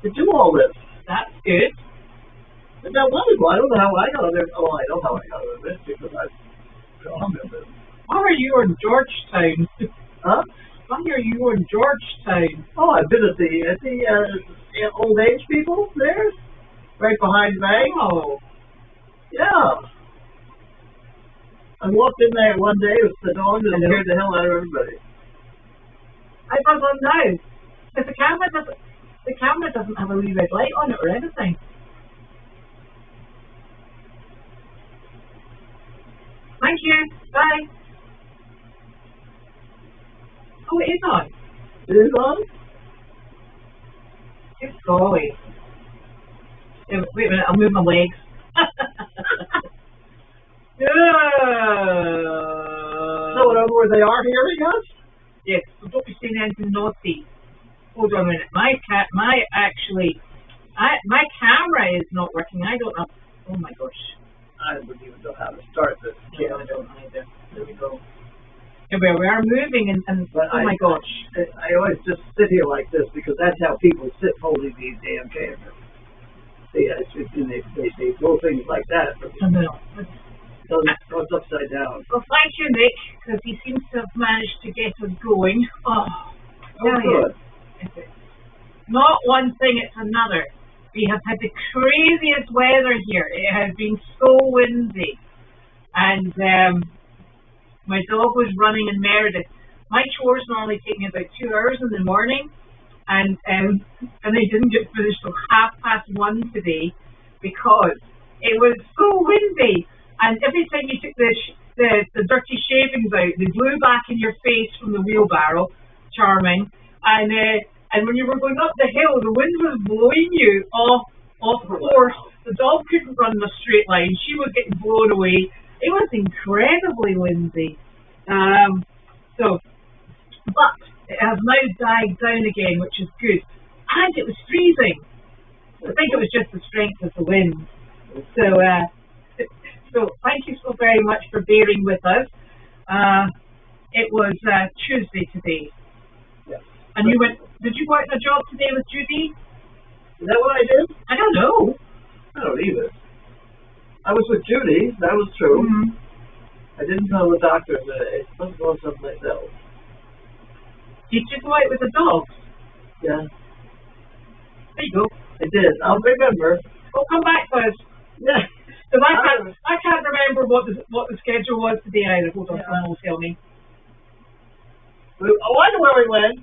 to do all this. That's good. Isn't that wonderful? I don't know how I got on there. Oh, I know how I got on this because I've gone with it. Why are you in Georgetown? Huh? Why are you in Georgetown? Oh, I've been at the old age people there, right behind the bank. Oh. Yeah. I walked in there one day with the dog and scared the hell out of everybody. I was on now. But the camera doesn't have a wee red light on it or anything. Thank you. Bye. Oh, it is on. It is on? Good golly. Wait a minute, I'll move my legs. So, in other words, they are hearing us? Yes, so don't be saying anything naughty. Hold on a minute. My camera is not working. I don't know. Oh my gosh. I wouldn't even know how to start this. Yeah, I don't either. There we go. Yeah, we are moving and oh my gosh. I always just sit here like this because that's how people sit holding these damn cameras. They throw things like that. I know. So it's upside down. Well, thank you, Nick, because he seems to have managed to get us going. Oh, good. Not one thing, it's another. We have had the craziest weather here. It has been so windy. And my dog was running in Meredith. My chores normally take me about 2 hours in the morning. And they didn't get finished till 1:30 today because it was so windy. And every time you took the dirty shavings out, they blew back in your face from the wheelbarrow. Charming. And when you were going up the hill, the wind was blowing you off course. The dog couldn't run in a straight line. She was getting blown away. It was incredibly windy. But it has now died down again, which is good. And it was freezing. I think it was just the strength of the wind. So thank you so very much for bearing with us. It was Tuesday today. Yes. And did you go out on a job today with Judy? Is that what I did? I don't know. I don't either. I was with Judy, that was true. Mm-hmm. I didn't tell the doctor today. I was going someplace else. Did you go out with the dogs? Yeah. There you go. I did. I'll remember. Oh, come back to us. Yeah. Because I can't remember what the schedule was today either. Hold on, someone will tell me. I wonder where we went.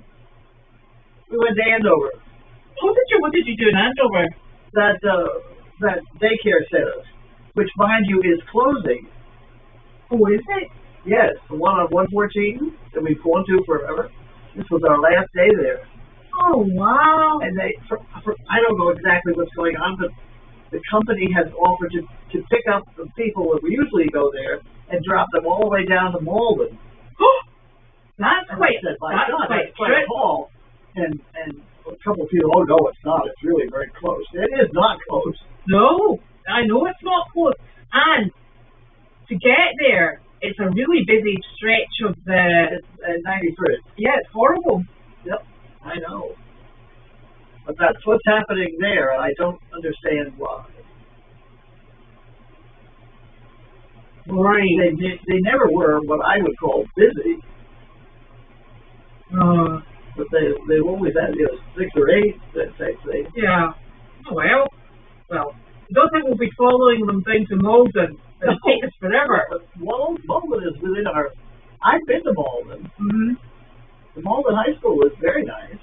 We went to Andover. What did you do in Andover? That daycare center, which mind you is closing. Oh, is it? Yes, the one on 114 that we've gone to forever. This was our last day there. Oh, wow. And I don't know exactly what's going on, but the company has offered to pick up the people that we usually go there and drop them all the way down to Malden. That's quite a haul. And a couple of people, oh no, it's not. It's really very close. It is not close. No, I know it's not close. And to get there, it's a really busy stretch of the 93. Yeah, it's horrible. Yep, I know. But that's what's happening there, and I don't understand why. Right. They never were what I would call busy. But they've always had 6 or 8 that type thing. Yeah. Oh, well, I don't think we'll be following them down to Malden. It'll take us forever. But Malden is within our. I've been to Malden. Mm-hmm. The Malden High School is very nice.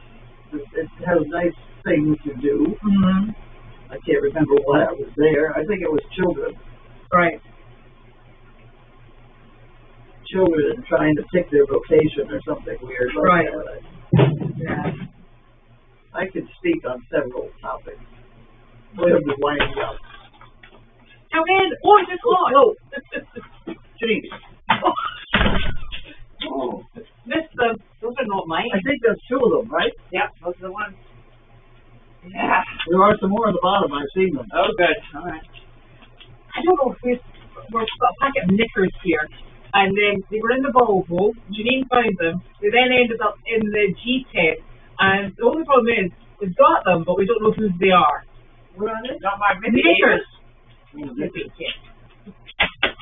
It has nice things to do. Mm-hmm. I can't remember what I was there. I think it was children. Right. Children trying to pick their vocation or something weird like right. that. Yeah. I could speak on several topics. William is winding up. Come in. Oh, it's just hot. Oh. Janine. Oh. Missed them. Those are not mine. I think there's 2 of them, right? Yep, those are the ones. Yeah. There are some more on the bottom. I've seen them. Oh, good. All right. I don't know if we've got a packet of knickers here. And then they were in the Volvo. Janine found them. They then ended up in the G10. And the only problem is, We've got them, but we don't know whose they are. What are they? Not my Knickers. Maybe.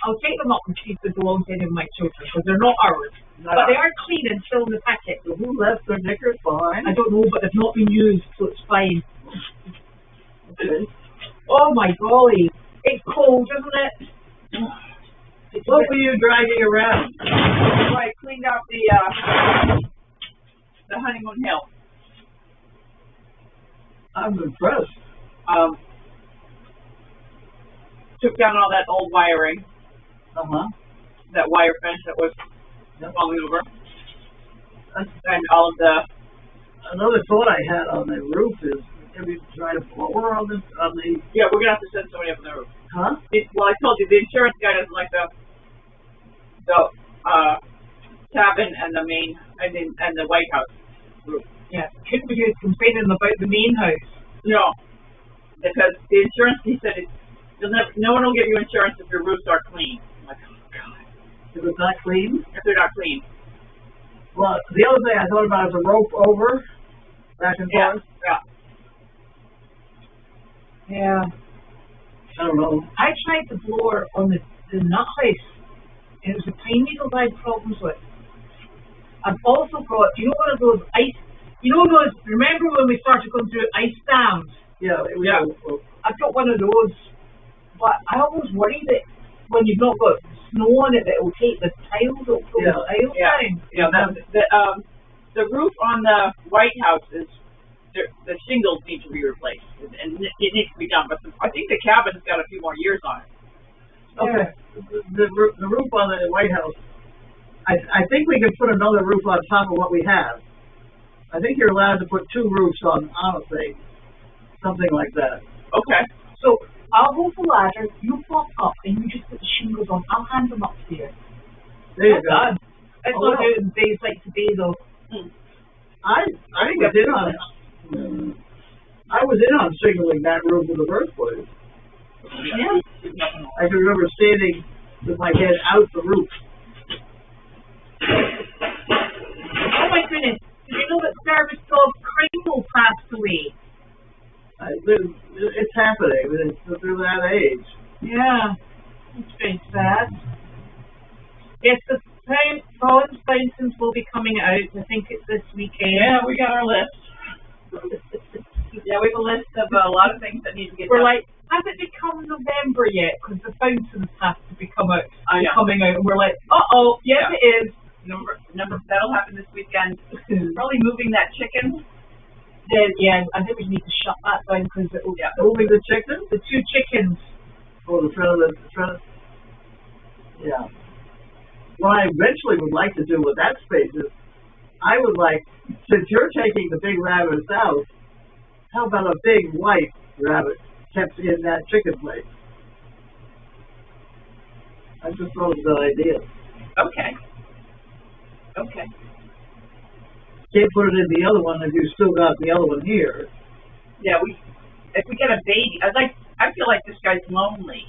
I'll take them up and see if they belong to any of my children, because they're not ours. No. But they are clean and still in the packet. So who left their knickers behind? I don't know, but they've not been used, so it's fine. Okay. Oh my golly. It's cold, isn't it? What were you dragging around? So I cleaned out the honeymoon hill. I'm impressed. Took down all that old wiring, that wire fence that was falling over, and all of the. Another thought I had on the roof is, have you tried a blower on the? Yeah, we're gonna have to send somebody up on the roof. Huh? Well, I told you the insurance guy doesn't like the cabin and the main and the White House roof. Yeah. Couldn't be complaining about the main house. No, because the insurance, he said, no one will give you insurance if your roofs are clean. I'm like, oh God. If it's not clean? If they're not clean. Well, the other thing I thought about is a rope over, back and forth. Yeah. I don't know. I tried the blower on the nut house, and it was the pine needles I had problems with. I've also got, you know, one of those ice, remember when we started going through ice dams? Yeah. I've got one of those, but I always worry that when you've not got snow on it, that it will take the tiles, the tiles down. Yeah, the roof on the White House is, the shingles need to be replaced, and it needs to be done, but I think the cabin's got a few more years on it. Okay. The roof on the White House, I think we can put another roof on top of what we have. I think you're allowed to put two roofs on a thing. Something like that. Okay. So I'll hold the ladder, you pop up, and you just put the shingles on. I'll hand them upstairs. There you go. Done. It's not out in days like today, though. I was in on it. I was in on signaling that roof in the first place. Yeah. I can remember standing with my head out the roof. Oh my goodness. Did you know that service dog Kringle passed away? It's happening. They're that age. Yeah. It's very sad. Yes, the Collins Fountains will be coming out. I think it's this weekend. Yeah, we got our list. Yeah, we have a list of a lot of things that need to get We're done. like, has it become November yet? Because the fountains have to be coming out. And we're like, yes, it is. Number that'll happen this weekend. Probably moving that chicken. Then I think we need to shut that down because it will. Moving the chicken? The two chickens. Oh, the front of. Yeah. What I eventually would like to do with that space is, I would like, since you're taking the big rabbits out, how about a big white rabbit kept in that chicken place? I just thought it was an idea. Okay. Can't put it in the other one if you still got the other one here. Yeah, if we get a baby, I feel like this guy's lonely.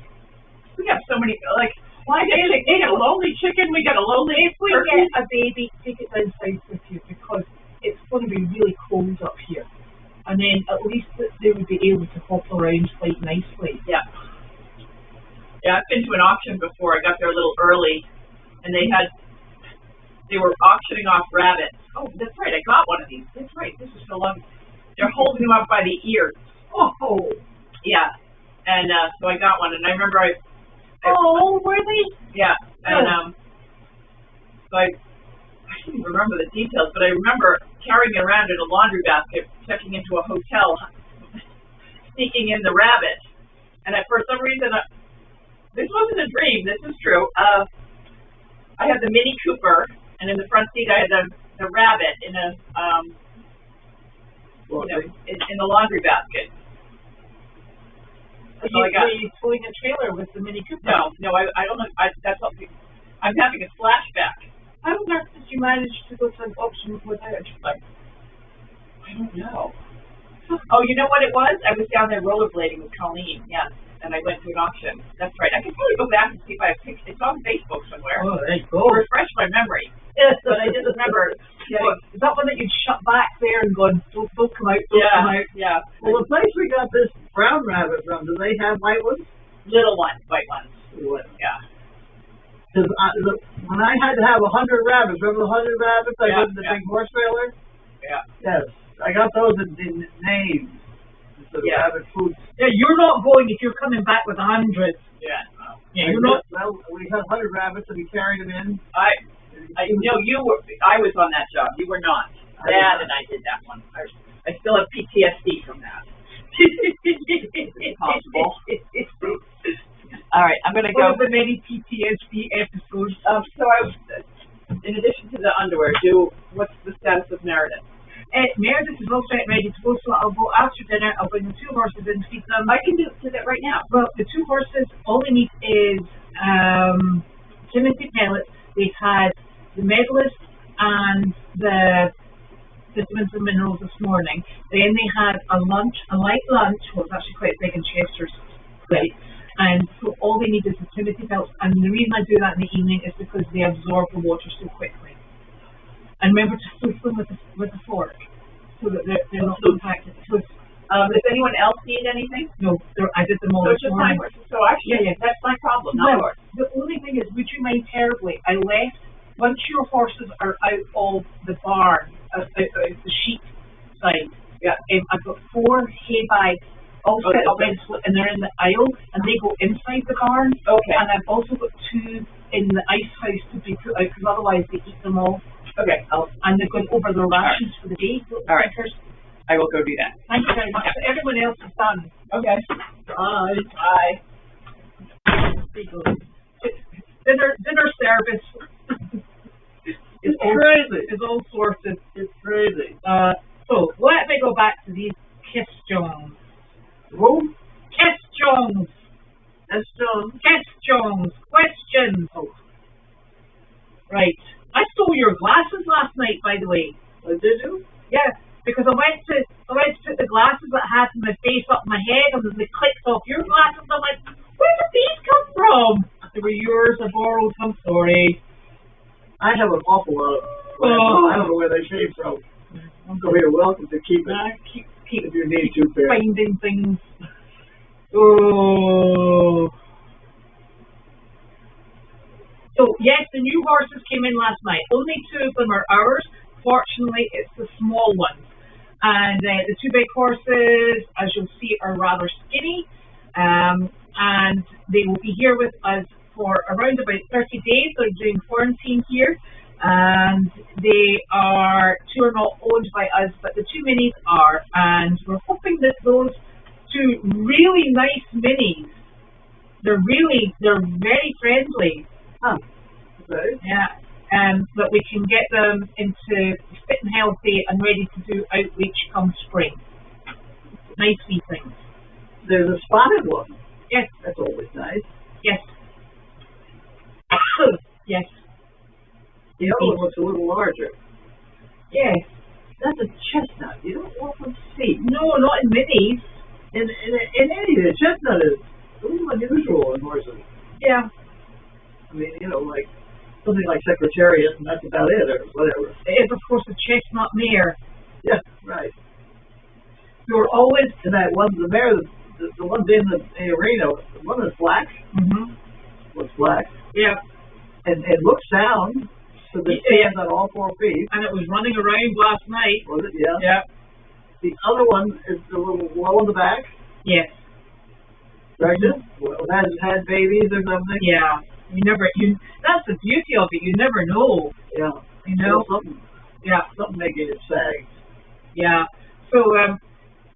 We have so many, they got a lonely chicken, we got a lonely If we turkey. get a baby, take it down south with you because it's going to be really cold up here. And then at least they would be able to hop around quite nicely. Yeah. Yeah, I've been to an auction before. I got there a little early, and they were auctioning off rabbits. Oh, that's right, I got one of these. That's right, this is so long. They're holding them up by the ears. Oh, yeah. And so I got one, and I remember were they? Yeah, and so I didn't remember the details, but I remember carrying it around in a laundry basket, checking into a hotel, sneaking in the rabbit. And for some reason, this wasn't a dream, this is true. I had the Mini Cooper, and in the front seat I had the rabbit in a in the laundry basket. Are you pulling a trailer with the Mini Cooper? No, I don't know. That's something. I'm having a flashback. How on earth did you manage to go to an auction without a trailer? I don't know. Oh, you know what it was? I was down there rollerblading with Colleen, yes, and I went to an auction. That's right. I can probably go back and see if I have pictures. It's on Facebook somewhere. Oh, there you go. Refresh my memory. But I just remember Is that one that you'd shut back there and gone, don't come out, don't come out? Yeah. Well, the place we got this brown rabbit from, do they have white ones? Little ones, white ones. Yeah. Because when I had to have 100 rabbits, remember the 100 rabbits I put in the big horse trailer? Yeah. Yes. I got those in names. So rabbit food. Yeah, you're not going if you're coming back with 100. Yeah. Yeah, you're not. Well, we had 100 rabbits and we carried them in. I was on that job. You were not. Dad and I did that one. I still have PTSD from that. It's possible. All right, I'm gonna go. One of the many PTSD episodes. So in addition to the underwear, what's the status of Meredith? Meredith is all set ready to go, so I'll go after dinner. I'll bring the 2 horses in to feed them. I can do that right now. Well, the 2 horses, all they need is Timothy pellets. They've had the medalist and the vitamins and minerals this morning. Then they had a light lunch. Well, it's actually quite big in Chester's plate. And so all they need is the Timothy pellets. And the reason I do that in the evening is because they absorb the water so quickly. And remember to flip them with a fork so that they're not impacted. So does anyone else need anything? No, I did them all this morning. So actually, that's my problem, not yours. The only thing is, would you mind terribly, I left, once your horses are out of the barn, the sheep side, I've got 4 hay bags all set up and they're in the aisle and they go inside the barn. Okay. And I've also got 2 in the ice house to be put out because otherwise they eat them all. Okay. And they're going over their rations for the day. All right. I will go do that. Thank you very much. So everyone else is done. Okay. Bye. Dinner service. It's crazy. It's all sorted. It's crazy. So let me go back to these questions. Who? Questions. Questions. Questions. Oh. Right. I stole your glasses last night, by the way. Oh, did you? Yeah, because I went to put the glasses that I had in my face up my head, and they clicked off your glasses. I'm like, where did these come from? They were yours. I borrowed them. Sorry. I have an awful lot of them. I don't know where they came from. So you're welcome to keep it. Keep if you need to. Finding things. Oh. So, yes, the new horses came in last night. Only 2 of them are ours. Fortunately, it's the small ones. And the 2 big horses, as you'll see, are rather skinny. And they will be here with us for around about 30 days. They're doing quarantine here. And they are 2 are not owned by us, but the 2 minis are. And we're hoping that those 2 really nice minis, they're very friendly. Huh. Okay. Yeah. That we can get them into fit and healthy and ready to do outreach come spring. Nice wee things. There's a spotted one. Yes. That's always nice. Yes. Yes. The other one looks a little larger. Yes. That's a chestnut. You don't want them to see. No, not in minis. In any of the chestnut is a little unusual in horses. Yeah. I mean, like something like Secretariat, and that's about it, or whatever. It is, of course, a chestnut mare. Yeah, right. You're always... And that one, the mare, the one's in the arena, the one that's black, was black. Yeah. And it looks sound, so it stands on all 4 feet. And it was running around last night. Was it? Yeah. Yeah. The other one is a little low in the back. Yes. Pregnant? Well, has had babies or something. Yeah. That's the beauty of it. You never know. Yeah. You know? Something making it sag. Yeah. So,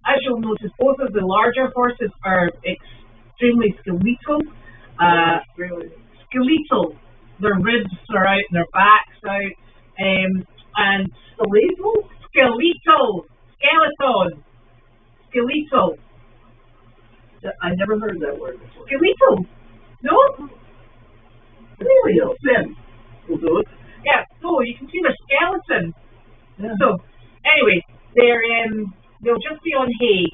as you'll notice, both of the larger horses are extremely skeletal. Skeletal. Their ribs are out and their backs out. And skeletal? Skeletal. I never heard that word before. Skeletal. No? Really? Thin. We'll do it. Yeah. So you can see their skeleton. Yeah. So anyway, they'll just be on hay,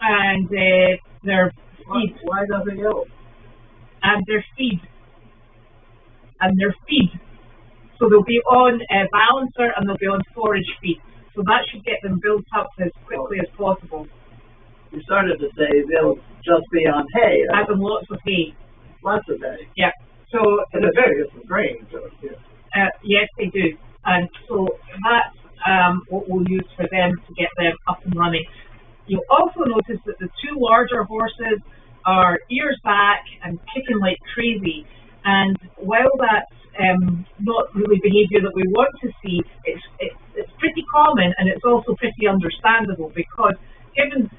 and their feed. Why does it yellow? And their feed. So they'll be on a balancer and they'll be on forage feed. So that should get them built up as quickly as possible. You started to say they'll just be on hay. Have them lots of hay. Lots of hay. Yeah. So and they're very good for grain. So, yeah. Yes, they do. And so that's what we'll use for them to get them up and running. You'll also notice that the two larger horses are ears back and kicking like crazy. And while that's not really behaviour that we want to see, it's pretty common and it's also pretty understandable because given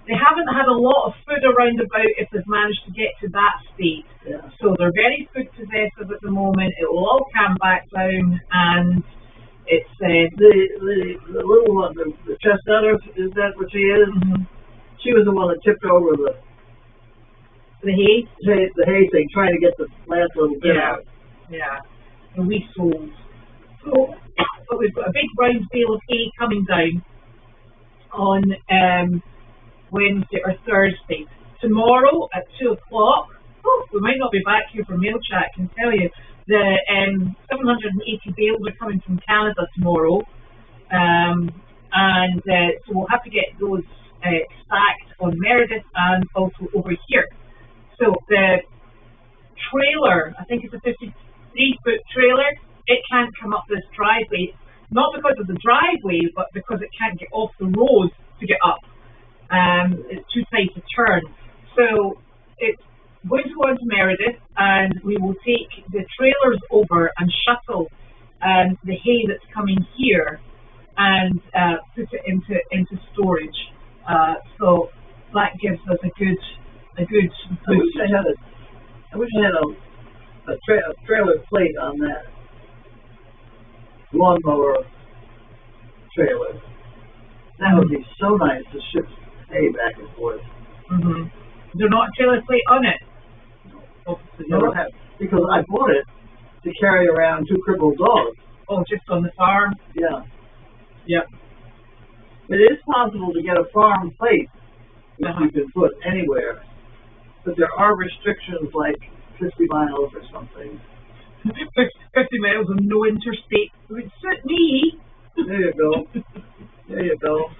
they haven't had a lot of food around about if they've managed to get to that state. Yeah. So they're very food possessive at the moment. It will all calm back down and it's the little one, the chestnut, is that what she is? Mm-hmm. She was the one that tipped over the hay? The hay thing, trying to get the last little bit out. Yeah. And we sold. So, but we've got a big round bale of hay coming down on Wednesday or Thursday. Tomorrow at 2 o'clock, we might not be back here for MailChat, I can tell you. The 780 bales are coming from Canada tomorrow. So we'll have to get those stacked on Meredith and also over here. So the trailer, I think it's a 53-foot trailer, it can't come up this driveway, not because of the driveway, but because it can't get off the road to get up. It's too tight to turn. So it's going to go on to Meredith, and we will take the trailers over and shuttle the hay that's coming here and put it into storage. So that gives us a good boost. I wish I had a trailer plate on that lawnmower trailer. That would be so nice to ship hay back and forth. Mm-hmm. There's not a trailer plate on it. No, because I bought it to carry around 2 crippled dogs. Oh, just on the farm? Yeah. Yep. It is possible to get a farm plate which you can put anywhere, but there are restrictions like 50 miles or something. 50 miles of no interstate would suit me. There you go. There you go.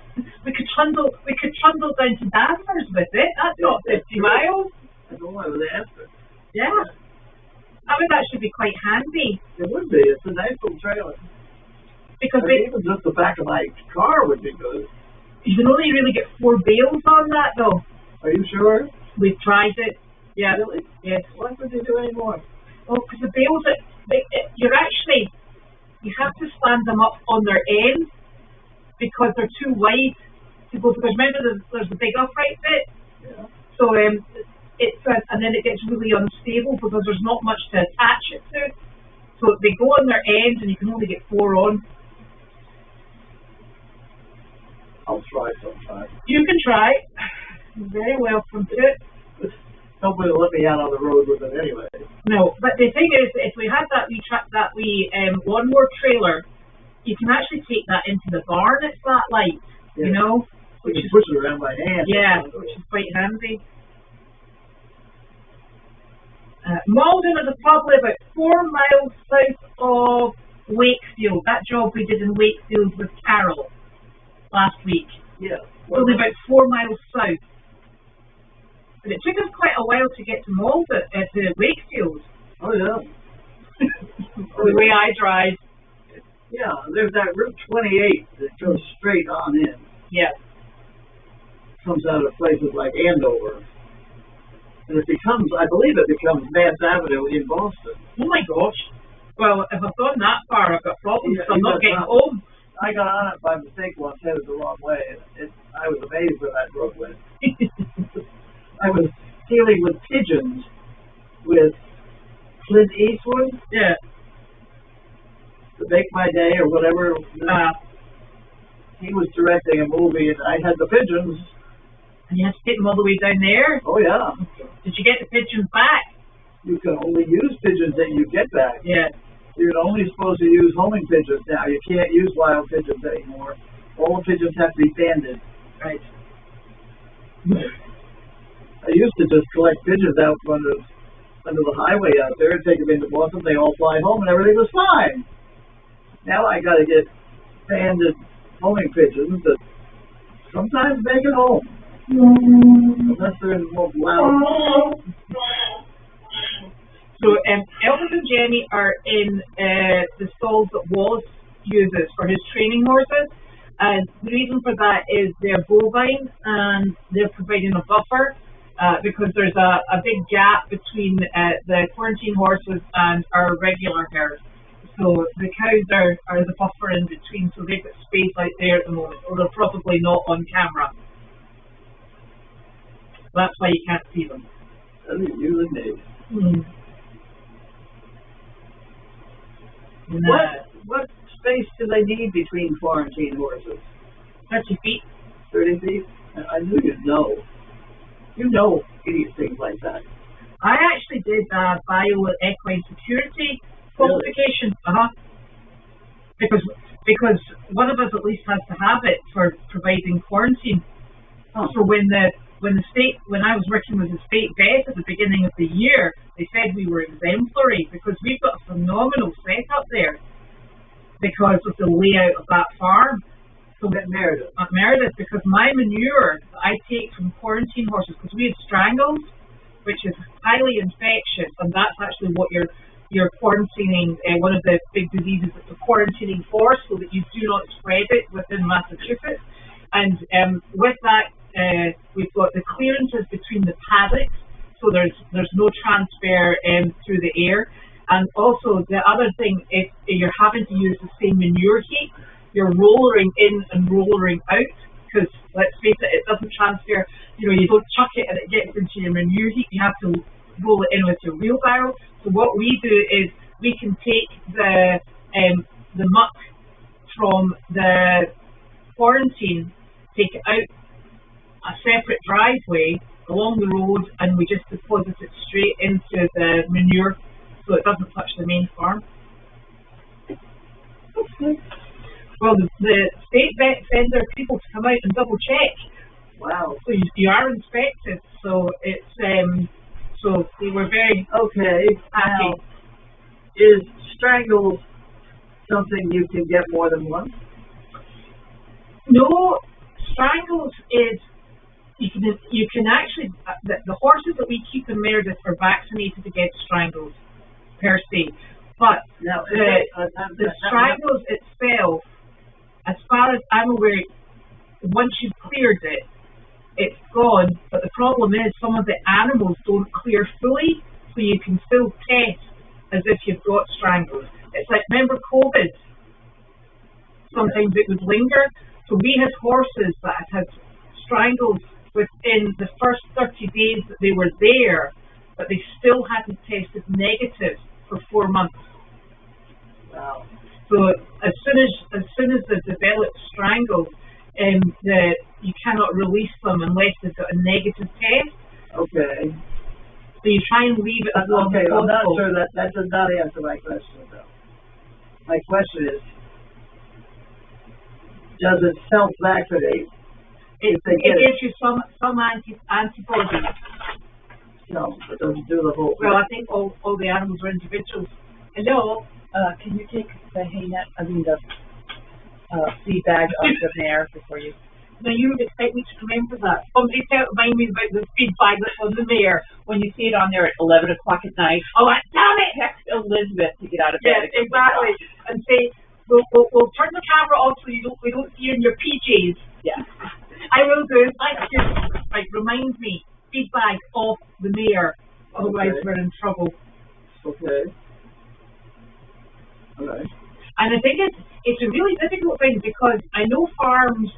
We could trundle down to Danvers with it. That's not 50 miles. I don't know, I was after. Yeah. I mean, that should be quite handy. It would be. It's a nice little trailer. Because even just the back of my car would be good. You can only really get 4 bales on that, though. Are you sure? We've tried it. Yeah. Really? Yes. Why would they do any more? Well, because the bales, you have to stand them up on their end because they're too wide to go. Because remember, there's the big upright bit. Yeah. So and then it gets really unstable because there's not much to attach it to. So they go on their ends and you can only get 4 on. I'll try sometime. You can try. You're very welcome to it. Nobody will let me out on the road with it anyway. No, but the thing is, if we had that wee lawnmower trailer, you can actually take that into the barn. It's that light, yeah. You know. You can push it around by hand. Yeah, which is quite handy. Malden is probably about 4 miles south of Wakefield. That job we did in Wakefield with Carol last week. Yeah. Only about 4 miles south. But it took us quite a while to get to Malden, to Wakefield. Oh, yeah. The way I drive. Yeah, there's that Route 28 that goes straight on in. Yeah. Comes out of places like Andover. And I believe it becomes Mass Avenue in Boston. Oh my gosh. Well, if I've gone that far, I've got problems, so I'm not getting home. I got on it by mistake once, headed the wrong way. I was amazed when that road went. I was dealing with pigeons with Clint Eastwood. Yeah. To Make My Day or whatever. He was directing a movie and I had the pigeons. And you had to take them all the way down there? Oh, yeah. Did you get the pigeons back? You can only use pigeons that you get back. Yeah. You're only supposed to use homing pigeons now. You can't use wild pigeons anymore. All the pigeons have to be banded. Right. I used to just collect pigeons out under the highway out there and take them into Boston. They all fly home and everything was fine. Now I got to get banded homing pigeons that sometimes make it home. Unless they're in the most loud. So Elvis and Jenny are in the stalls that Wallace uses for his training horses. And the reason for that is they're bovine and they're providing a buffer because there's a big gap between the quarantine horses and our regular herd. So the cows are the buffer in between, so they've got space out there at the moment, or they're probably not on camera. That's why you can't see them. That is you and me. What space do they need between quarantine horses? 30 feet. 30 feet? I knew you'd know. You know things like that. I actually did bio equine security qualification. Because one of us at least has to have it for providing quarantine. So when I was working with the state vet at the beginning of the year, they said we were exemplary because we've got a phenomenal setup there because of the layout of that farm. So at Meredith, because my manure that I take from quarantine horses, because we have strangles, which is highly infectious, and that's actually what you're quarantining. One of the big diseases that you're quarantining for, so that you do not spread it within Massachusetts. And with that, we've got the clearances between the paddocks, so there's no transfer through the air. And also the other thing, if you're having to use the same manure heap, you're rollering in and rollering out, because let's face it, it doesn't transfer. You don't chuck it and it gets into your manure heap. You have to roll it in with your wheelbarrow. So what we do is we can take the muck from the quarantine, take it out a separate driveway along the road, and we just deposit it straight into the manure, so it doesn't touch the main farm. Okay. Well, the state vet sends their people to come out and double check. Wow. So you are inspected. So it's so they were very happy. Now, is strangles something you can get more than once? No, strangles is you can actually the horses that we keep in Meredith are vaccinated against strangles per se, but now, the strangles itself, as far as I'm aware, once you've cleared it, it's gone. But the problem is some of the animals don't clear fully, so you can still test as if you've got strangles. It's like, remember COVID? Sometimes it would linger. So we had horses that had strangles within the first 30 days that they were there, but they still hadn't tested negative for 4 months. Wow. So as soon as they've developed strangles, you cannot release them unless they've got a negative test. Okay. So you try and leave it as long as possible. I'm not sure that does not answer my question, though. My question is, does it self-vaccinate? It gives you some antibodies. No, it doesn't do the whole thing. Well, I think all the animals are individuals. Hello, can you take the the feed bag off the mare before you? Now you would expect me to remember that. Somebody remind me about the feed bag that's on the mare when you see it on there at 11 o'clock at night. Oh, damn it! Text Elizabeth to get out of bed. Yes, exactly. And say, we'll turn the camera off so we don't see you in your PJs. Yeah. I will do. Thank you. Right, remind me. Feed bag off the mare. Otherwise we're in trouble. Okay. All right. And I think it's a really difficult thing because I know farms,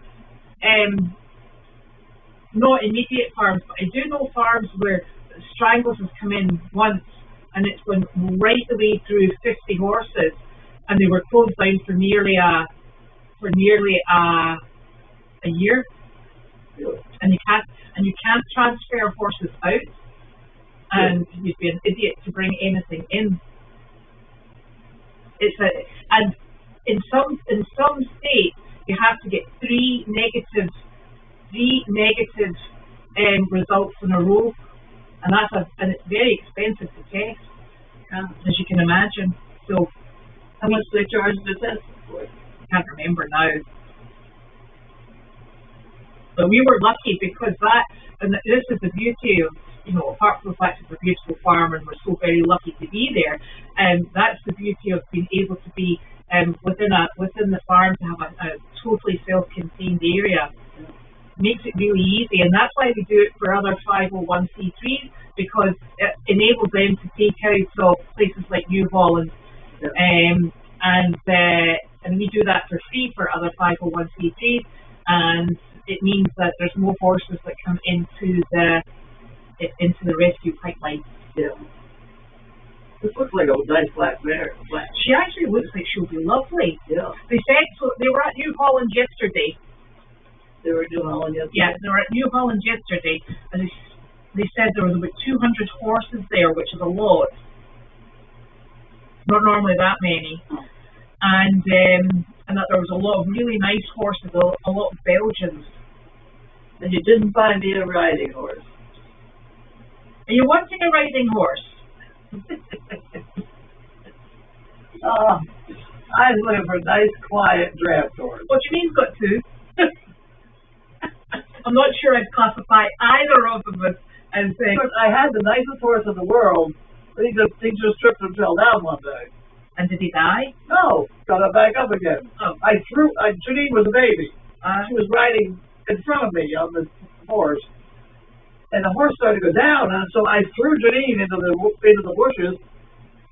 not immediate farms, but I do know farms where strangles has come in once and it's went right the way through 50 horses, and they were closed down for nearly a year. And you can't transfer horses out, and you'd be an idiot to bring anything in. And in some states you have to get three negative results in a row, and it's very expensive to test, as you can imagine. So how much do they charge to test? Can't remember now. But we were lucky because that, and this is the beauty of, apart from the fact it's a beautiful farm and we're so very lucky to be there, that's the beauty of being able to be within the farm, to have a totally self-contained area. Makes it really easy, and that's why we do it for other 501c3s, because it enables them to take out of places like New Holland, and we do that for free for other 501c3s, and it means that there's more horses that come into the rescue pipeline. Yeah. This looks like a nice black mare. She actually looks like she'll be lovely. Yeah. They said so. They were at New Holland yesterday. They were at New Holland yesterday? Yeah, they were at New Holland yesterday, and they said there was about 200 horses there, which is a lot. Not normally that many. And that there was a lot of really nice horses, a lot of Belgians. And you didn't find me a riding horse. Are you wanting a riding horse? I'm looking for a nice, quiet draft horse. Well, Janine's got two. I'm not sure I'd classify either of them as I had the nicest horse in the world, but he just tripped and fell down one day. And did he die? No, got it back up again. Oh. Janine was a baby. She was riding in front of me on the horse, and the horse started to go down, and so I threw Janine into the bushes,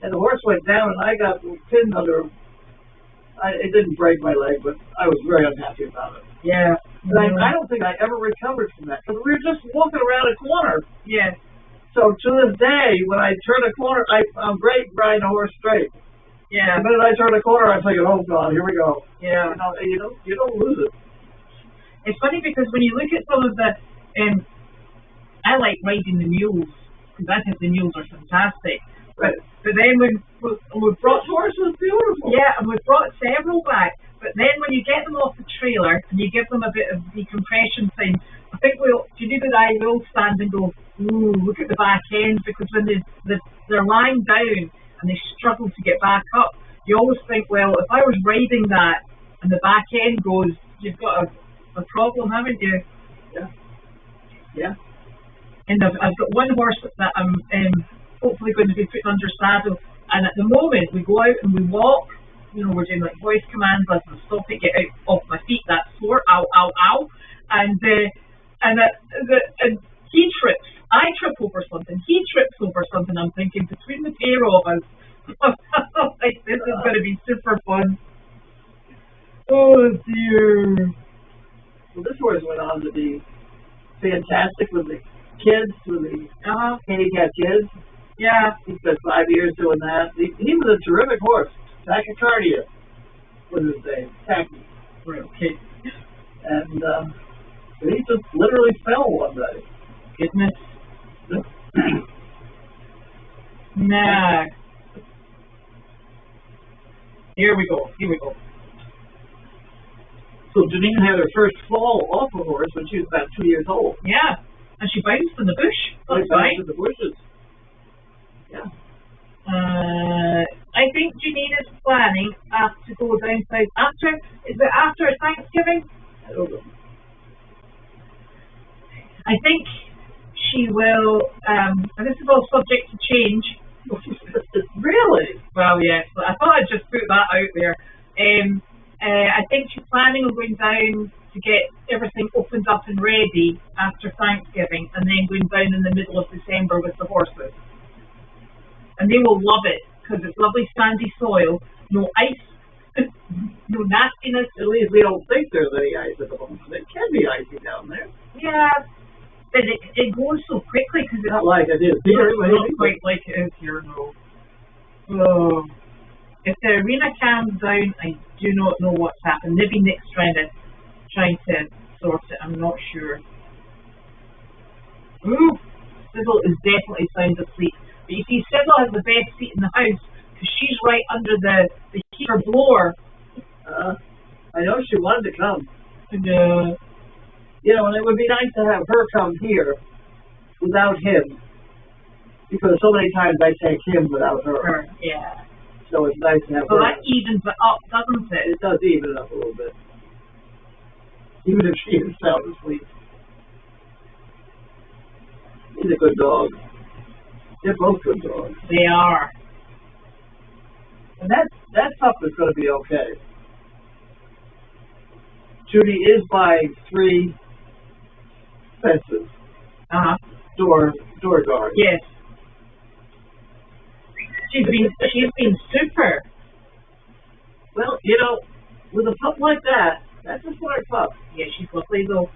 and the horse went down, and I got pinned under. It didn't break my leg, but I was very unhappy about it. Yeah. And I don't think I ever recovered from that, because we were just walking around a corner. Yeah. So to this day, when I turn a corner, I'm great riding a horse straight. Yeah. The minute I turn a corner, I'm thinking, oh God, here we go. Yeah. You don't lose it. It's funny because when you look at some of the, I like riding the mules, because I think the mules are fantastic. Right. But then when we've brought horses, beautiful. Yeah, and we've brought several back. But then when you get them off the trailer and you give them a bit of decompression thing, I think Janine and I will stand and go, ooh, look at the back end, because when they're lying down and they struggle to get back up, you always think, well, if I was riding that and the back end goes, you've got a problem, haven't you? Yeah. Yeah. And I've got one horse that I'm hopefully going to be putting under saddle, and at the moment we go out and we walk, we're doing like voice commands, listen, stop it, get out off my feet, that's sore, ow, ow, ow, and he trips, I trip over something, he trips over something, I'm thinking between the pair of us, like this is going to be super fun. Oh dear. Well, this horse went on to be fantastic with the kids, with the handicapped kids. Yeah. He spent 5 years doing that. He was a terrific horse. Tachycardia was his name. Tacky. Okay. And he just literally fell one day. Goodness. Nah. Here we go. So Janine had her first fall off a horse when she was about 2 years old. Yeah. And she bounced in the bush. That's right. In the bushes. Yeah. I think Janine is planning to go down south after Thanksgiving? I don't know. I think she will, and this is all subject to change. Really? Well, yes, but I thought I'd just put that out there. I think she's planning on going down to get everything opened up and ready after Thanksgiving, and then going down in the middle of December with the horses. And they will love it, because it's lovely sandy soil, no ice, no nastiness. At least we don't think there's any ice at the moment. It can be icy down there. Yeah, but it goes so quickly, because it's not like it is here. Not quite like it is here, no. Oh. If the arena calms down, I do not know what's happened. Maybe Nick's trying to sort it, I'm not sure. Ooh, SiZZ is definitely sound asleep. But you see, SiZZ has the best seat in the house, because she's right under the heater blower. I know she wanted to come. And, and it would be nice to have her come here without him, because so many times I take him without her. Yeah. So it's nice to have So her. that evens it up, doesn't it? It does even it up a little bit. Even if she is sound asleep. He's a good dog. They're both good dogs. They are. And that pup is going to be okay. Judy is buying 3 fences. Door guards. Yes. She's been super. Well, you know, with a pup like that, that's a smart pup. Yeah, she's lovely though.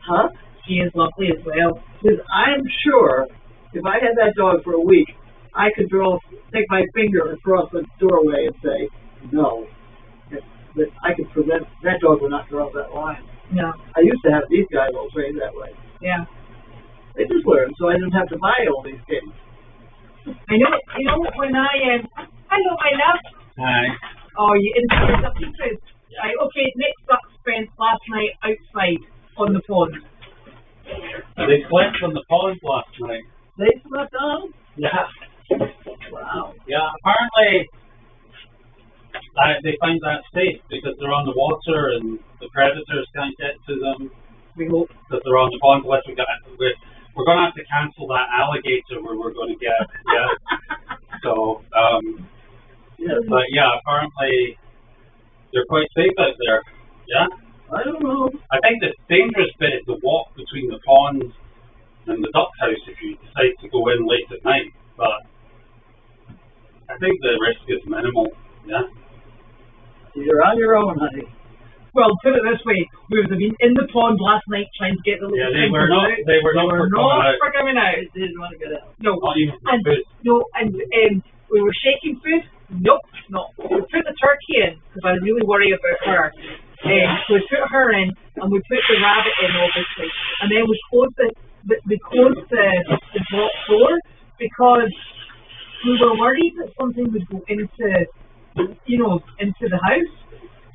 Huh? She is lovely as well. Because I'm sure if I had that dog for a week, I could take my finger across the doorway and say, no. But I could prevent, that dog would not cross that line. No. I used to have these guys all trained that way. Yeah. They just learned, so I didn't have to buy all these kids. I know, you know, when I, hello, my love. Hi. Oh, you interested in pieces? Right, okay, next up spent last night outside on the pond. They slept on the pond last night. They slept on? Yeah. Wow. Yeah, apparently they find that safe because they're on the water and the predators can't get to them. We hope. Because they're on the pond. We're going to have to cancel that alligator where we're going to get. Yeah. So, but yeah, apparently they're quite safe out there. Yeah. I don't know. I think the dangerous bit is the walk between the pond and the duck house if you decide to go in late at night. But I think the risk is minimal. Yeah. You're on your own, honey. Well, put it this way, we would have been in the pond last night trying to get the little they were not. They were not for coming out. They didn't want to get out. No. Not even for food. No, and we were shaking food. Nope, no. We put the turkey in because I really worry about her. So we put her in, and we put the rabbit in, obviously, and then we closed the block door because we were worried that something would go into the house.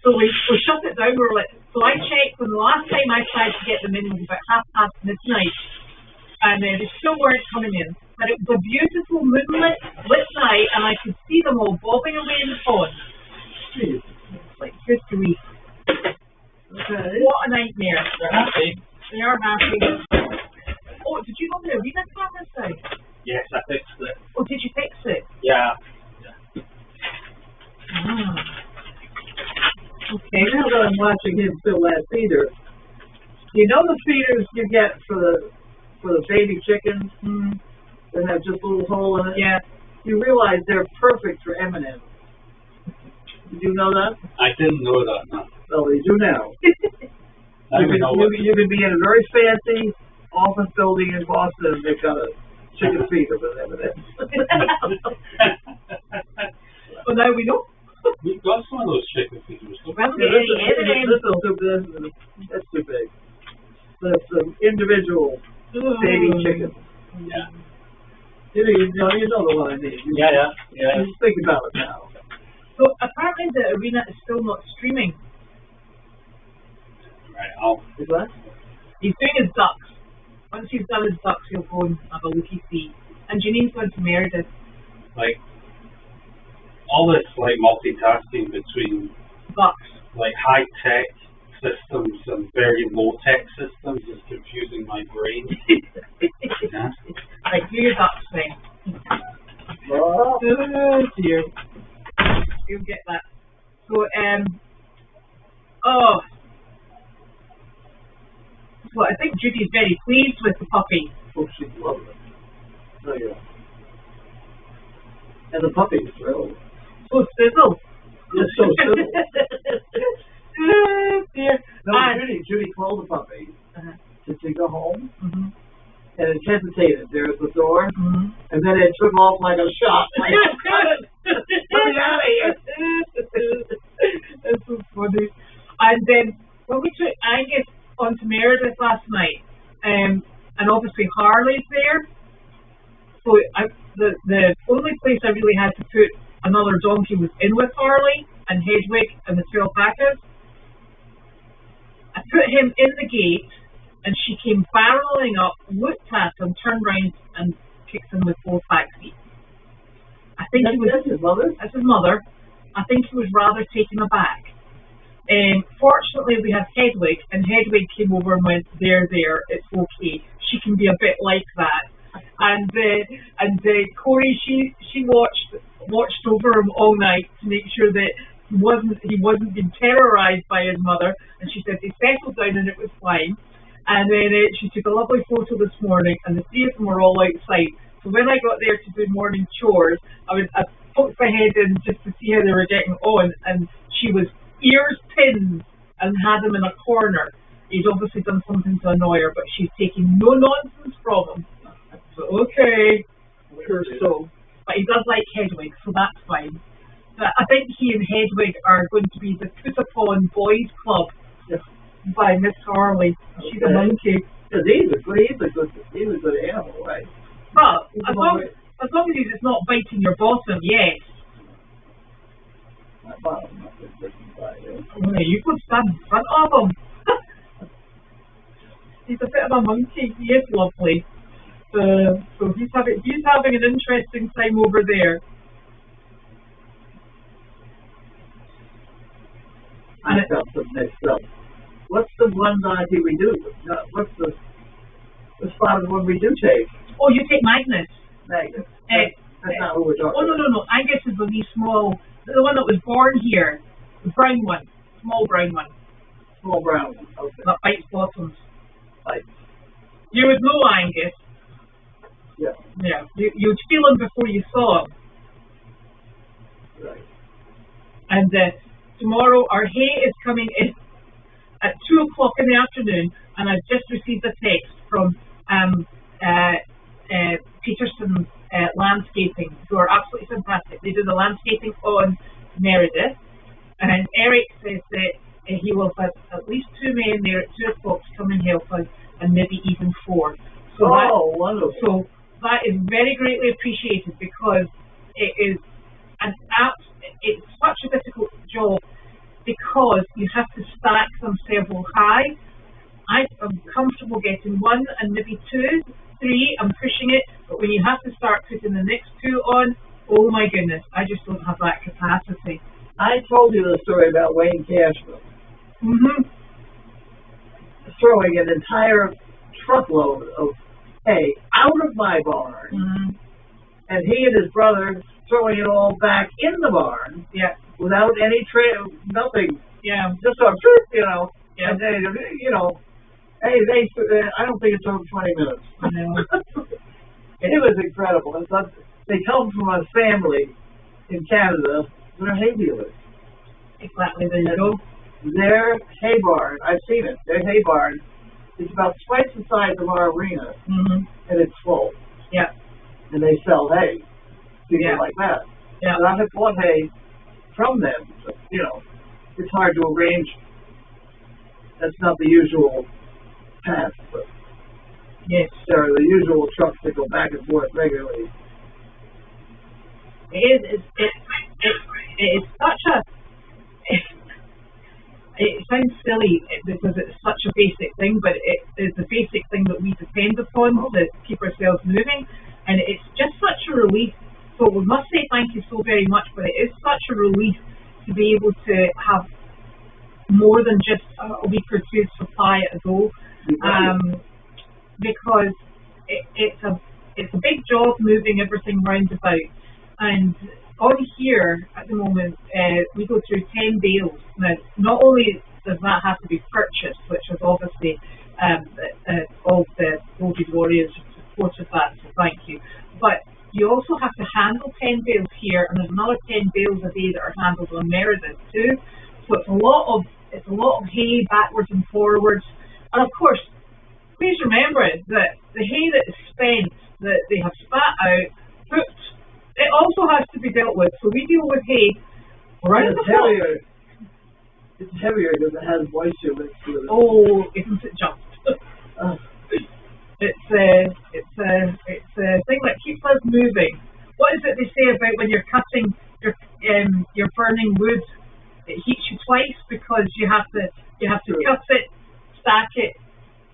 So we shut it down. We were like, so I checked when the last time I tried to get them in was about midnight, and they still weren't coming in. But it was a beautiful moonlit lit night, and I could see them all bobbing away in the pond. Jeez. Like good grief. Okay. What a nightmare. They're happy. They are happy. Oh, did you go to the arena camera side? Yes, I fixed it. Oh, did you fix it? Yeah. Okay. Now that I'm watching him fill that feeder, you know the feeders you get for the baby chickens that have just a little hole in it? Yeah. You realize they're perfect for M&Ms. Did you know that? I didn't know that. No. Well, you do now. You could be in a very fancy office building in Boston and they've got a chicken feeder with M&Ms. Well, now we know. We've got some of those chicken feeders. That's too big. That's an individual baby chicken. Yeah. You know the one I mean. Yeah. Just think about it now. So apparently the arena is still not streaming. Right. Is that? He's doing his ducks. Once he's done his ducks, he'll go and have a looky see. And Janine's going to Meredith. Like all this multitasking between Ducks. high tech systems and very low tech systems is confusing my brain. Yeah. Right, do your ducks thing. Oh, Dear. You'll get that. So, so I think Judy's very pleased with the puppy. oh, she's lovely. Oh, yeah. And the puppy's thrilled. So sizzle. It's so simple. Oh, dear. No, Judy called the puppy to take her home, Mm-hmm. and it hesitated there at the door, Mm-hmm. and then it took off like a shot. Like, let me out of here. That's so funny. And then when we took Angus onto Meredith last night, and obviously Harley's there, so the only place I really had to put another donkey was in with Harley and Hedwig and the two alpacas. I put him in the gate, and she came barreling up, looked at him, turned round, and kicked him with both back feet. I think he was. That's his mother? That's his mother. I think he was rather taken aback. Fortunately, we have Hedwig, and Hedwig came over and went, there, it's okay. She can be a bit like that. And Corey, she watched over him all night to make sure that he wasn't being terrorized by his mother. And she said they settled down and it was fine. And then she took a lovely photo this morning, and the three of them were all outside. So when I got there to do morning chores, I poked my head in just to see how they were getting on, and she was ears pinned and had him in a corner. He's obviously done something to annoy her, but she's taking no nonsense from him. So, okay. So, but he does like Hedwig, so that's fine. But I think he and Hedwig are going to be the put upon boys club by Miss Harley. She's a monkey. Because he's a good animal, right? Well, as long as he's not biting your bottom, yes. My bottom, not bitten by him. Yeah, you could stand in front of him. He's a bit of a monkey. He is lovely. So he's having an interesting time over there. I got some mixed up. What's the one Dante we do? What's the spot of the one we do take? Oh, you take Magnus. Magnus. That's not who we're talking about. Oh, no. Angus is the wee small, the one that was born here. The brown one. Small brown one. Small brown one, okay. That bites bottoms. Bites. You would know Angus. Yeah. Yeah. You'd feel him before you saw him. Right. And tomorrow our hay is coming in at 2 o'clock in the afternoon, and I've just received a text from Peterson's Landscaping, who are absolutely fantastic. They do the landscaping on Meredith, and Eric says that he will have at least 2 men there at 2 o'clock to come and help us, and maybe even 4. So wonderful. So that is very greatly appreciated, because it is it's such a difficult job, because you have to stack them several high. I'm comfortable getting 1 and maybe 2, 3, I'm pushing it, but when you have to start putting the next 2 on, oh my goodness, I just don't have that capacity. I told you the story about Wayne Cashman. Mm-hmm. Throwing an entire truckload of hay out of my barn, mm-hmm. and he and his brother throwing it all back in the barn, without any nothing, just a and they, I don't think it took 20 minutes. It was incredible. They come from a family in Canada. They're hay dealers. Exactly, there you go. Their hay barn, I've seen it, their hay barn is about twice the size of our arena, mm-hmm. and it's full. Yeah. And they sell hay. People like that. Yeah. And I have bought hay from them. But, it's hard to arrange. That's not the usual path, but yes, there are the usual trucks that go back and forth regularly. It is such a. It sounds silly because it's such a basic thing, but it is the basic thing that we depend upon to keep ourselves moving, and it's just such a relief. So we must say thank you so very much, but it is such a relief to be able to have more than just a week or two's supply at a go, because it's a big job moving everything round about. And on here at the moment, we go through 10 bales. Now, not only does that have to be purchased, which is obviously all the Goldy Warriors supported that, so thank you, but you also have to handle 10 bales here, and there's another 10 bales a day that are handled on Meredith too. So it's a lot of hay backwards and forwards. And of course, please remember that the hay that is spent, that they have spat out, cooked, it also has to be dealt with. So we deal with hay around the clock. It's heavier because it has moisture mixed with it. Oh, isn't it just? It's a thing that keeps us moving. What is it they say about when you're cutting your burning wood? It heats you twice because you have to cut it, stack it,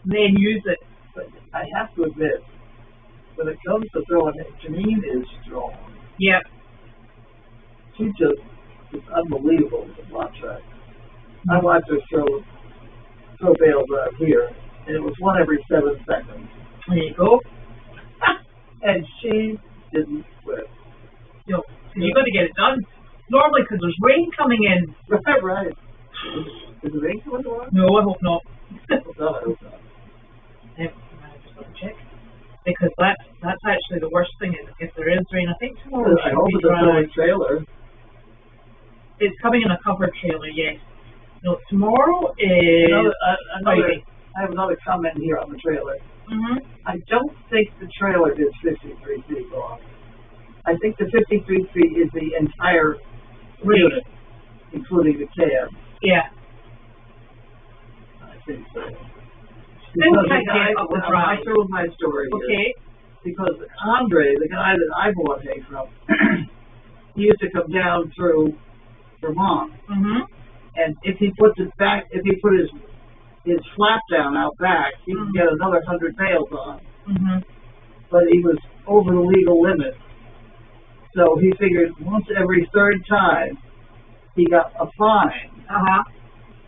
then use it. But I have to admit, when it comes to throwing it, Janine is strong. Yeah. She just is unbelievable with the flat track. I watched her throw bales out here, and it was one every 7 seconds. There you go. And she didn't quit. You know, you got to get it done. Normally, because there's rain coming in. Right. Is the rain coming tomorrow? No, I hope not. No, I hope not. Just double check. Because that's actually the worst thing is if there is rain. I think tomorrow I should hope be it's a dry. filling trailer. It's coming in a covered trailer, yes. No, tomorrow is Friday. I have another comment here on the trailer. Mm-hmm. I don't think the trailer is 53 feet long. I think the 53 feet is the entire unit, including the cab. Yeah. I think so. Still can't get up the drive. I threw my story here. Okay. Because Andre, the guy that I bought hay from, he used to come down through Vermont. Mm-hmm. And if he put his flap down out back, he could get another 100 bales on. Mm-hmm. But he was over the legal limit. So he figured once every third time he got a fine. Uh-huh.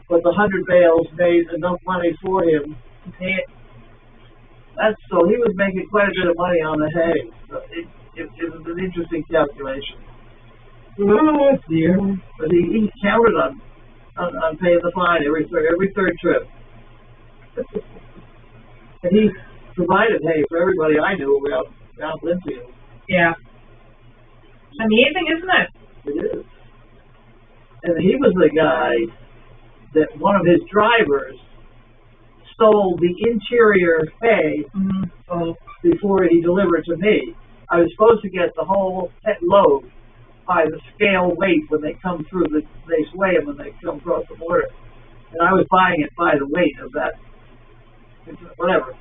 But the 100 bales made enough money for him. Okay. So he was making quite a bit of money on the hay. So it was an interesting calculation. Oh dear. But he counted on paying the fine every third trip. And he provided hay for everybody I knew around Linfield. Yeah. It's amazing, isn't it? It is. And he was the guy that one of his drivers stole the interior hay before he delivered to me. I was supposed to get the whole load by the scale weight when they come through. They weigh them when they come across the border. And I was buying it by the weight of that, whatever.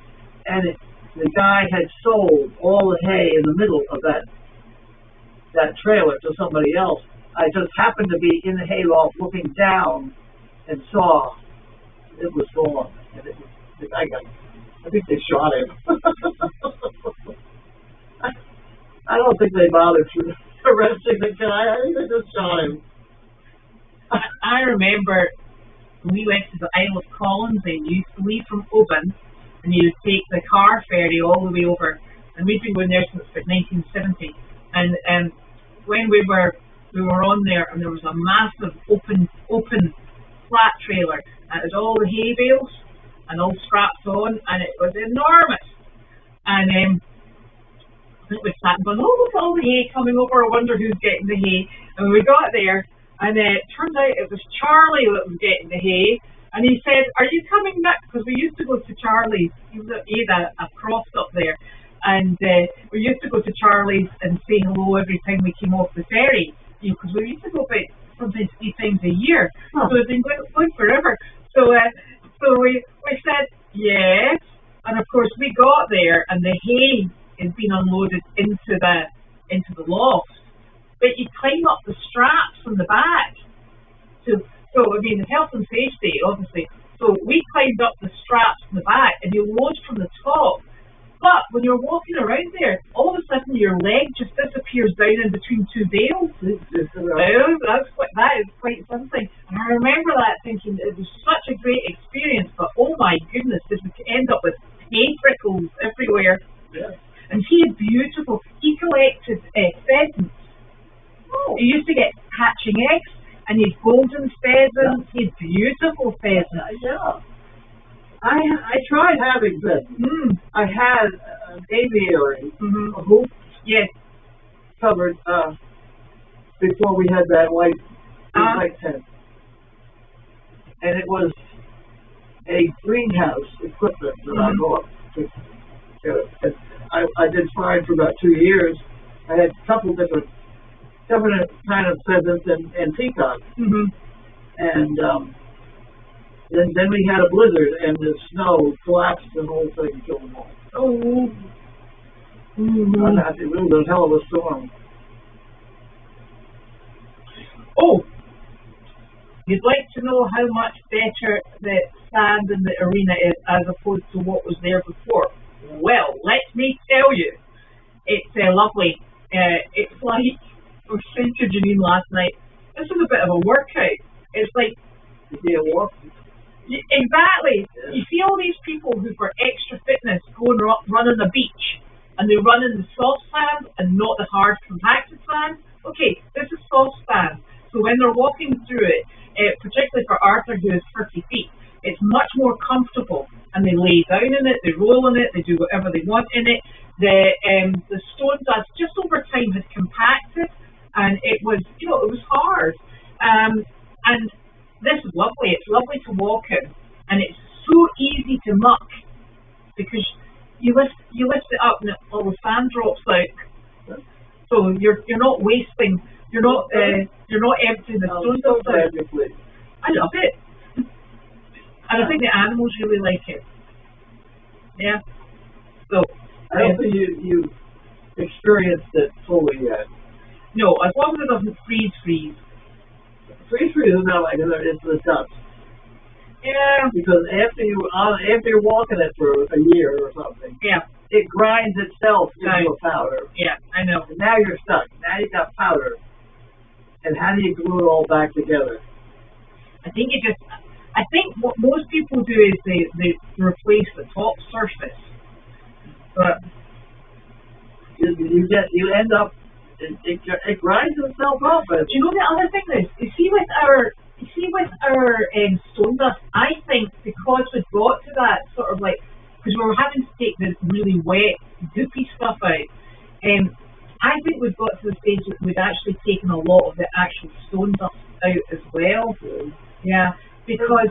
And the guy had sold all the hay in the middle of that trailer to somebody else. I just happened to be in the hayloft looking down and saw it was gone. And I think they shot him. I don't think they bothered arresting the guy. I think they just shot him. I remember when we went to the Isle of Collins, and you used to leave from Oban, and you would take the car ferry all the way over. And we've been going there since about 1970. And when we were on there, and there was a massive open flat trailer, and it had all the hay bales and all strapped on, and it was enormous. And I think we sat and going, oh, look at all the hay coming over, I wonder who's getting the hay. And we got there, and it turned out it was Charlie that was getting the hay. And he said, are you coming back? Because we used to go to Charlie's. He had a cross up there. And we used to go to Charlie's and say hello every time we came off the ferry. Because we used to go about sometimes 3 times a year. So it's been going forever. So we said, yes. And of course we got there, and the hay had been unloaded into the loft. But you climb up the straps from the back. So I mean, the health and safety, obviously. So we climbed up the straps from the back, and you load from the top. But when you're walking around there, all of a sudden your leg just disappears down in between 2 bales. That is quite something. And I remember that thinking it was such a great experience, but oh my goodness, did we end up with hay prickles everywhere. Yeah. And he had beautiful, he collected pheasants. He used to get hatching eggs, and he had golden pheasants, he had beautiful pheasants. Yeah. I tried having pheasants. I had an aviary, a hoop, covered before we had that white tent. And it was a greenhouse equipment that I bought. I did fine for about 2 years. I had a couple different kind of pheasants and peacocks. And then we had a blizzard, and the snow collapsed the whole thing and killed them all. It was a hell of a storm. Oh, you'd like to know how much better the sand in the arena is as opposed to what was there before? Well, let me tell you, it's lovely. It's like was saying to Janine last night, this is a bit of a workout. It's like, exactly. Yeah. You see all these people who for extra fitness go and run on the beach, and they run in the soft sand and not the hard compacted sand. Okay, this is soft sand. So when they're walking through it, particularly for Arthur who is 30 feet, it's much more comfortable, and they lay down in it, they roll in it, they do whatever they want in it. The stone dust just over time has compacted, and it was, it was hard. And this is lovely. It's lovely to walk in, and it's so easy to muck because you lift it up and all the sand drops out. So you're not wasting. You're not emptying the stone dust out. I love it. And I think the animals really like it. Yeah. So I don't think you experienced it fully yet. no, as long as it doesn't freeze. Freeze is not like it's the dust. Yeah. Because after you're walking it for a year or something, Yeah. it grinds itself into a powder. Yeah, I know. And now you're stuck. Now you got powder. And how do you glue it all back together? I think what most people do is they replace the top surface. But you end up it grinds itself up. do you know the other thing is, you see with our stone dust, I think because we've got to that sort of like, because we were having to take the really wet, goopy stuff out, I think we've got to the stage that we'd actually taken a lot of the actual stone dust out as well. Yeah, because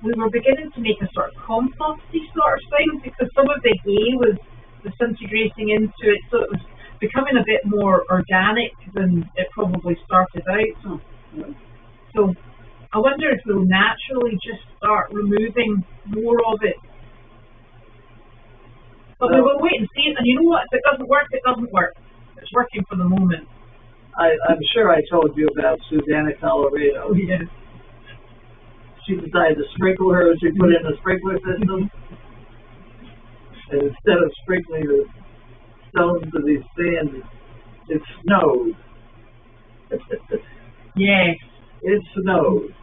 we were beginning to make a sort of composty sort of thing, because some of the hay was disintegrating into it, so it was becoming a bit more organic than it probably started out. So I wonder if we'll naturally just start removing more of it. But we will wait and see. And you know what? If it doesn't work, it doesn't work. It's working for the moment. I'm sure I told you about Susanna, Colorado. Yeah. She decided to sprinkle hers. She put in a sprinkler system. And instead of sprinkling the stones of these sands, it snowed. Yes. It snowed.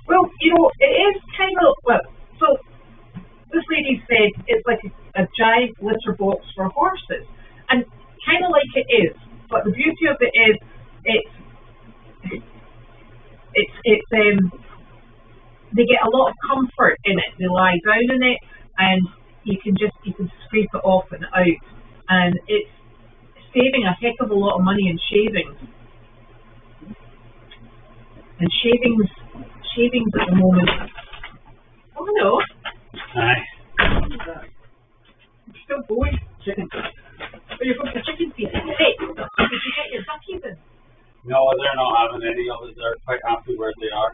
Well, it is kind of, so this lady said it's like a giant litter box for horses. And kind of like it is. But the beauty of it is, they get a lot of comfort in it. They lie down in it, and you can scrape it off and out. And it's saving a heck of a lot of money in shavings. And shavings at the moment. Oh, hello. Hi. You're still going. Chicken. Oh, you're going to chicken feed. Hey, did you get your duckies in? No, they're not having any of it. They're quite happy where they are.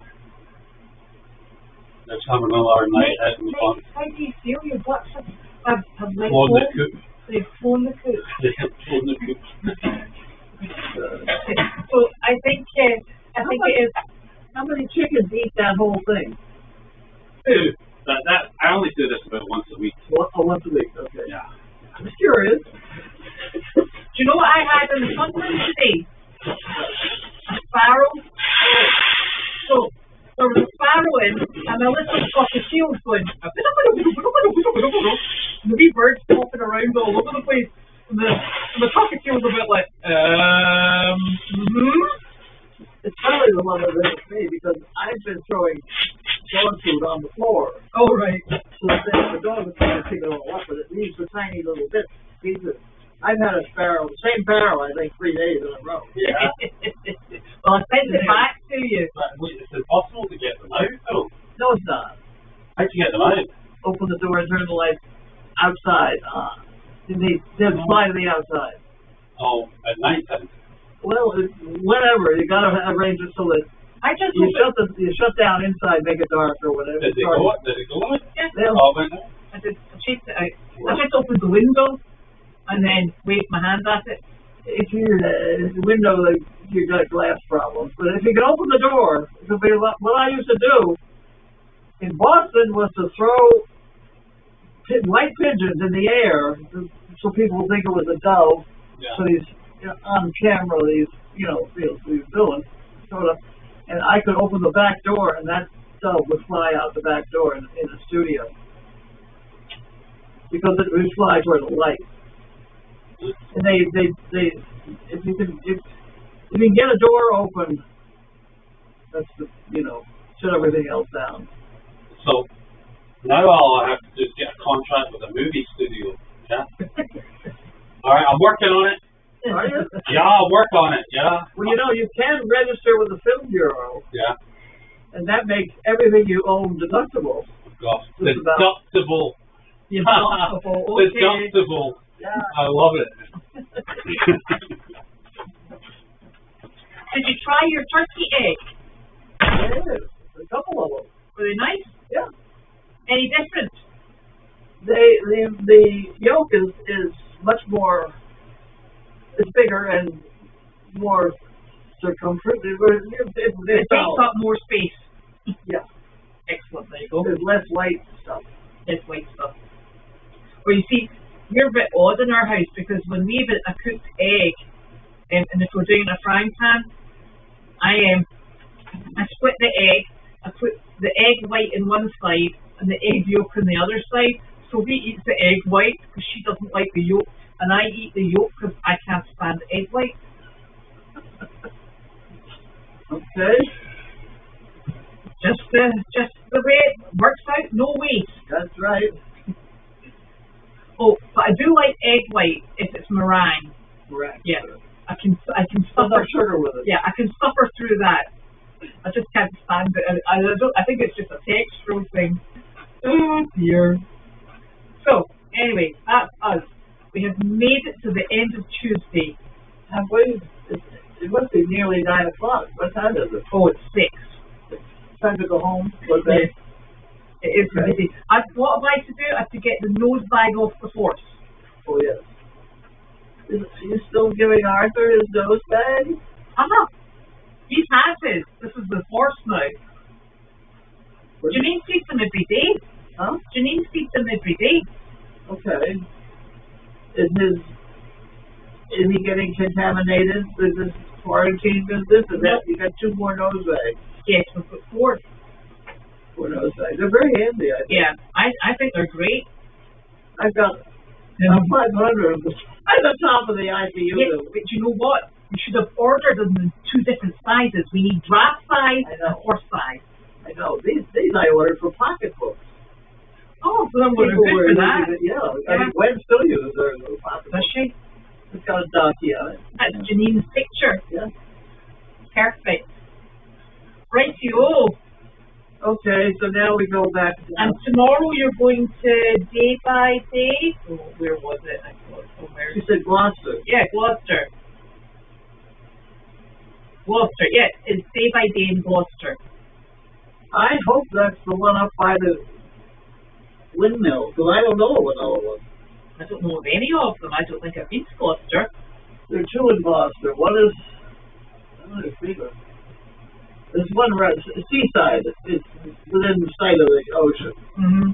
They're coming along night out in the fun. How do you feel? Your ducks have like Flown the coop. They've flown the coop. They have flown the coop. So I think it is. How many chickens eat that whole thing? Two. I only do this about once a week. Once a week, okay. Yeah. I'm curious. Do you know what I had in the sunroom today? A sparrow. So there was a sparrow in, and my little cockatiel was going. The wee birds popping around all over the place, and the cockatiel was a bit like, It's probably the one that hit me because I've been throwing dog food on the floor. Oh, right. So the dog was trying to pick it all up, but it leaves the tiny little pieces. I've had a sparrow, the same sparrow, I think, 3 days in a row. Yeah. Well, I sent it back to you. But is it possible to get them out, though? No, it's not. How'd you get them out? Open the door and turn the lights outside on. They fly to the outside. Oh, at night then? Well, whatever. You got to arrange it so that you shut down inside, make it dark or whatever. Did it go out? Yeah. Oh, went out? I chased it out. I just opened the window and then waved my hand at it. If you're in the window, you got glass problems. But if you can open the door, it'll be what I used to do in Boston was to throw white pigeons in the air, so people would think it was a dove. Yeah. So these on camera, these doing sort of, and I could open the back door, and that dove would fly out the back door in the studio because it would fly toward the light. And if you can get a door open, that's shut everything else down. So now all I have to do is get a contract with a movie studio. Yeah. All right, I'm working on it. Are you? Yeah, I'll work on it. Yeah. Well, you can register with the Film Bureau. Yeah. And that makes everything you own deductible. Gosh, deductible. Deductible. Okay. Deductible. Yeah. I love it. Did you try your turkey egg? Yeah, a couple of them. Were they nice? Yeah. Any different? The yolk is much more. It's bigger and more circumference. It's got more space. Yeah. Excellent. There you go. There's less white stuff. Less white stuff. Well, you see, we're a bit odd in our house because when we have a cooked egg, and if we're doing it in a frying pan, I split the egg. I put the egg white in one side and the egg yolk on the other side. Sophie eats the egg white because she doesn't like the yolk, and I eat the yolk because I can't stand egg white. Okay. Just the way it works out. No waste. That's right. Oh, but I do like egg white if it's meringue. Correct. Yeah. I can suffer sugar with it. Yeah, I can suffer through that. I just can't stand it. I think it's just a textural thing. Oh dear. So anyway, that's us. We have made it to the end of Tuesday. Have we? It must be nearly 9 o'clock. What time is it? Oh, it's 6. It's time to go home. What day? It is busy. What have I to do? I have to get the nose bag off the horse. Oh yes. Are you still giving Arthur his nose bag? He's has his. This is the horse now. Janine feeds him every day. Huh? Janine feeds him every day. Okay. Is he getting contaminated with this quarantine business? And that you got 2 more nose bags. Yes, we've got 4. 4 nose bags. They're very handy, I think. Yeah, I think they're great. I've got 500 of them at the top of the ICU. Yes, but you know what? We should have ordered them in 2 different sizes. We need draft size and horse size. I know. These I ordered for pocketbooks. Oh, well, I'm good for that. Yeah. I mean, Gwen still uses her little pocketbook. Does she? It's got a donkey on it. That's Janine's picture. Yeah. Perfect. Right-o. Okay, so now we go back. And tomorrow you're going to Day by Day. Oh, where was it? I thought somewhere. You said Gloucester. Yeah, Gloucester. Gloucester, yeah, it's Day by Day in Gloucester. I hope that's the one up by the windmill, because I don't know of another one. I don't know of any of them. I don't think I've been to Gloucester. There are 2 in Gloucester. One is, I don't know if it's there's one right, seaside. It's within sight of the ocean. Mm-hmm.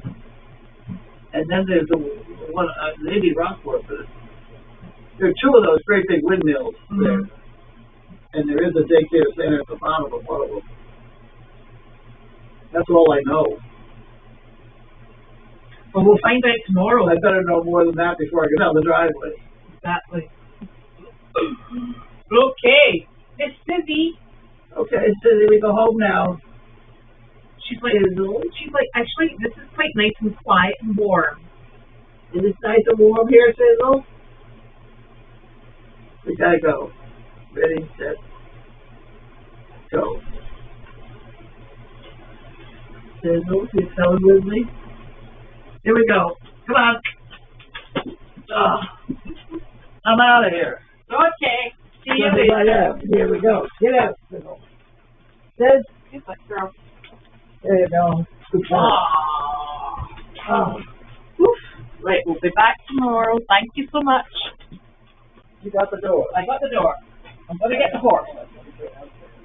And then there's the one, maybe Rockport, but there are 2 of those great big windmills there. And there is a daycare center at the bottom of one of them. That's all I know. Well, we'll find out tomorrow. I better know more than that before I get down the driveway. Exactly. Okay. Miss SiZZ. Okay, SiZZ, we go home now. She's like, actually, this is quite nice and quiet and warm. Is it nice and warm here, SiZZ? We gotta go. Ready, set, go. SiZZ, you coming with me? Here we go. Come on. I'm out of here. Okay. See you later. Here we go. Get out, SiZZ. SiZZ. Good luck, girl. There you go. Good job. Right, we'll be back tomorrow. Thank you so much. You got the door. I got the door. I'm going to get the horse.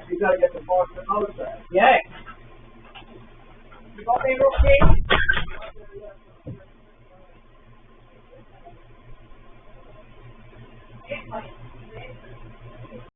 You got to get the horse and all of that. Yeah. You got me okay?